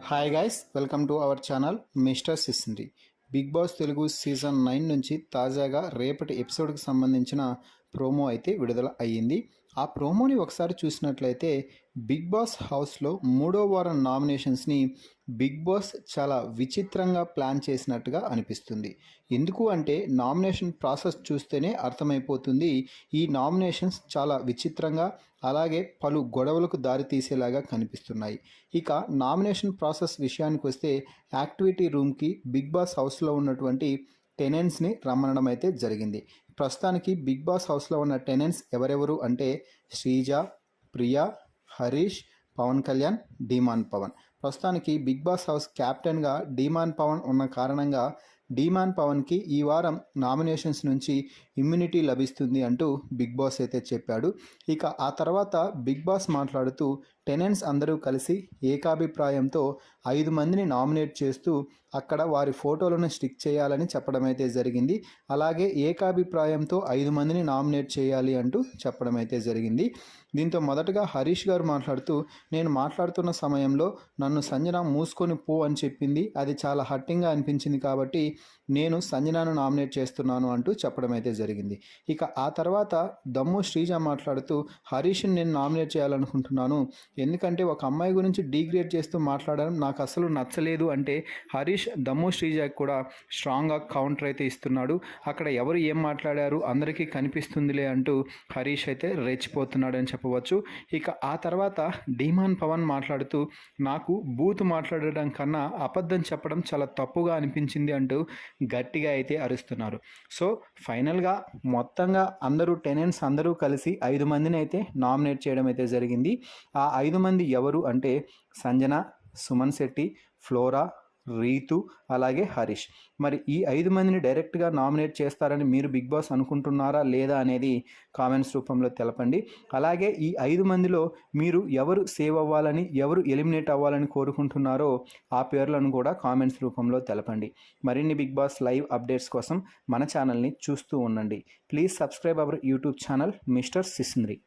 Hi guys, welcome to our channel mister Sisindri. Bigg Boss Telugu season 9 నుంచి తాజాగా రేపటి ఎపిసోడ్కి సంబంధించిన ప్రోమో అయితే విడుదల అయ్యింది. ఆ ప్రోమోని ఒకసారి చూసినట్లయితే బిగ్ బాస్ హౌస్లో 3వ వారం నామినేషన్స్ని బిగ్ బాస్ చాలా విచిత్రంగా ప్లాన్ చేసినట్టుగా అనిపిస్తుంది. ఎందుకు అంటే నామినేషన్ ప్రాసెస్ చూస్తేనే అర్థమైపోతుంది. ఈ నామినేషన్స్ చాలా విచిత్రంగా అలాగే పలు గొడవలకు దారితీసేలాగా కనిపిస్తున్నాయి. ఇక నామినేషన్ ప్రాసెస్ విషయానికి వస్తే యాక్టివిటీ రూమ్కి బిగ్ బాస్ హౌస్లో ఉన్నటువంటి టెనెంట్స్ని రమ్మనడం అయితే జరిగింది. ప్రస్తుతానికి బిగ్ బాస్ హౌస్లో ఉన్న టెనెంట్స్ ఎవరెవరు అంటే శ్రీజ, ప్రియా, హరీష్, పవన్ కళ్యాణ్, డీమాన్ పవన్. ప్రస్తుతానికి బిగ్ బాస్ హౌస్ క్యాప్టెన్గా డీమాన్ పవన్ ఉన్న కారణంగా డీమాన్ పవన్కి ఈ వారం నామినేషన్స్ నుంచి ఇమ్యూనిటీ లభిస్తుంది అంటూ బిగ్ బాస్ అయితే చెప్పాడు. ఇక ఆ తర్వాత బిగ్ బాస్ మాట్లాడుతూ టెనెంట్స్ అందరూ కలిసి ఏకాభిప్రాయంతో 5 మందిని నామినేట్ చేస్తూ అక్కడ వారి ఫోటోలను స్టిక్ చేయాలని చెప్పడం అయితే జరిగింది. అలాగే ఏకాభిప్రాయంతో 5 మందిని నామినేట్ చేయాలి అంటూ చెప్పడం అయితే జరిగింది. దీంతో మొదటగా హరీష్ గారు మాట్లాడుతూ, నేను మాట్లాడుతున్న సమయంలో నన్ను సంజన మూసుకొని పో అని చెప్పింది, అది చాలా హట్టింగ్గా అనిపించింది కాబట్టి నేను సంజనను నామినేట్ చేస్తున్నాను అంటూ చెప్పడం అయితే జరిగింది. ఇక ఆ తర్వాత దమ్ము శ్రీజ మాట్లాడుతూ, హరీష్ని నేను నామినేట్ చేయాలనుకుంటున్నాను, ఎందుకంటే ఒక అమ్మాయి గురించి డీగ్రేడ్ చేస్తూ మాట్లాడడం నాకు అసలు నచ్చలేదు అంటే హరీష్ దమ్ము శ్రీజకి కూడా స్ట్రాంగ్గా కౌంటర్ అయితే ఇస్తున్నాడు. అక్కడ ఎవరు ఏం మాట్లాడారు అందరికీ కనిపిస్తుందిలే అంటూ హరీష్ అయితే రెచ్చిపోతున్నాడు అని చెప్పవచ్చు. ఇక ఆ తర్వాత డీమాన్ పవన్ మాట్లాడుతూ, నాకు బూత్ మాట్లాడడం కన్నా అబద్ధం చెప్పడం చాలా తప్పుగా అనిపించింది అంటూ గట్టిగా అయితే అరుస్తున్నారు. సో ఫైనల్గా మొత్తంగా అందరూ టెనెంట్స్ అందరూ కలిసి 5 మందిని అయితే నామినేట్ చేయడం అయితే జరిగింది. ఆ 5 మంది ఎవరు అంటే సంజన, సుమన్ శెట్టి, ఫ్లోరా, రీతు అలాగే హరీష్. మరి ఈ 5 మందిని డైరెక్ట్గా నామినేట్ చేస్తారని మీరు బిగ్ బాస్ అనుకుంటున్నారా లేదా అనేది కామెంట్స్ రూపంలో తెలపండి. అలాగే ఈ 5 మందిలో మీరు ఎవరు సేవ్ అవ్వాలని ఎవరు ఎలిమినేట్ అవ్వాలని కోరుకుంటున్నారో ఆ పేర్లను కూడా కామెంట్స్ రూపంలో తెలపండి. మరిన్ని బిగ్ బాస్ లైవ్ అప్డేట్స్ కోసం మన ఛానల్ని చూస్తూ ఉండండి. Please subscribe our YouTube channel mister సిస్సింద్రి.